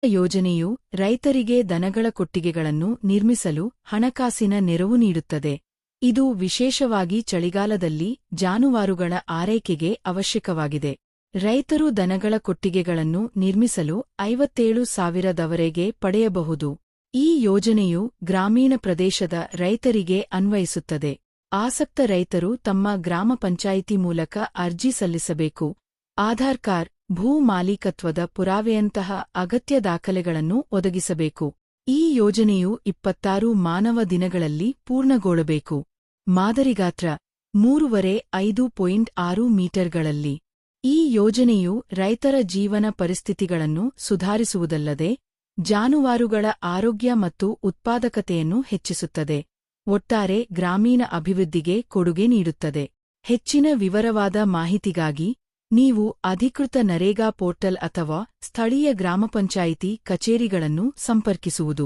ಯೋಜನೆಯು ರೈತರಿಗೆ ದನಗಳ ಕೊಟ್ಟಿಗೆಗಳನ್ನು ನಿರ್ಮಿಸಲು ಹಣಕಾಸಿನ ನೆರವು ನೀಡುತ್ತದೆ. ಇದು ವಿಶೇಷವಾಗಿ ಚಳಿಗಾಲದಲ್ಲಿ ಜಾನುವಾರುಗಳ ಆರೈಕೆಗೆ ಅವಶ್ಯಕವಾಗಿದೆ. ರೈತರು ದನಗಳ ಕೊಟ್ಟಿಗೆಗಳನ್ನು ನಿರ್ಮಿಸಲು 57,000 ಪಡೆಯಬಹುದು. ಈ ಯೋಜನೆಯು ಗ್ರಾಮೀಣ ಪ್ರದೇಶದ ರೈತರಿಗೆ ಅನ್ವಯಿಸುತ್ತದೆ. ಆಸಕ್ತ ರೈತರು ತಮ್ಮ ಗ್ರಾಮ ಪಂಚಾಯಿತಿ ಮೂಲಕ ಅರ್ಜಿ ಸಲ್ಲಿಸಬೇಕು. ಆಧಾರ್ ಕಾರ್ಡ್, ಭೂ ಮಾಲೀಕತ್ವದ ಪುರಾವೆಯಂತಹ ಅಗತ್ಯ ದಾಖಲೆಗಳನ್ನು ಒದಗಿಸಬೇಕು. ಈ ಯೋಜನೆಯು 26 ಮಾನವ ದಿನಗಳಲ್ಲಿ ಪೂರ್ಣಗೊಳ್ಳಬೇಕು. ಮಾದರಿಗಾತ್ರ 3.5.6 ಮೀಟರ್ಗಳಲ್ಲಿ. ಈ ಯೋಜನೆಯು ರೈತರ ಜೀವನ ಪರಿಸ್ಥಿತಿಗಳನ್ನು ಸುಧಾರಿಸುವುದಲ್ಲದೆ ಜಾನುವಾರುಗಳ ಆರೋಗ್ಯ ಮತ್ತು ಉತ್ಪಾದಕತೆಯನ್ನು ಹೆಚ್ಚಿಸುತ್ತದೆ. ಒಟ್ಟಾರೆ ಗ್ರಾಮೀಣ ಅಭಿವೃದ್ಧಿಗೆ ಕೊಡುಗೆ ನೀಡುತ್ತದೆ. ಹೆಚ್ಚಿನ ವಿವರವಾದ ಮಾಹಿತಿಗಾಗಿ ನೀವು ಅಧಿಕೃತ ನರೇಗಾ ಪೋರ್ಟಲ್ ಅಥವಾ ಸ್ಥಳೀಯ ಗ್ರಾಮ ಪಂಚಾಯಿತಿ ಕಚೇರಿಗಳನ್ನು ಸಂಪರ್ಕಿಸುವುದು.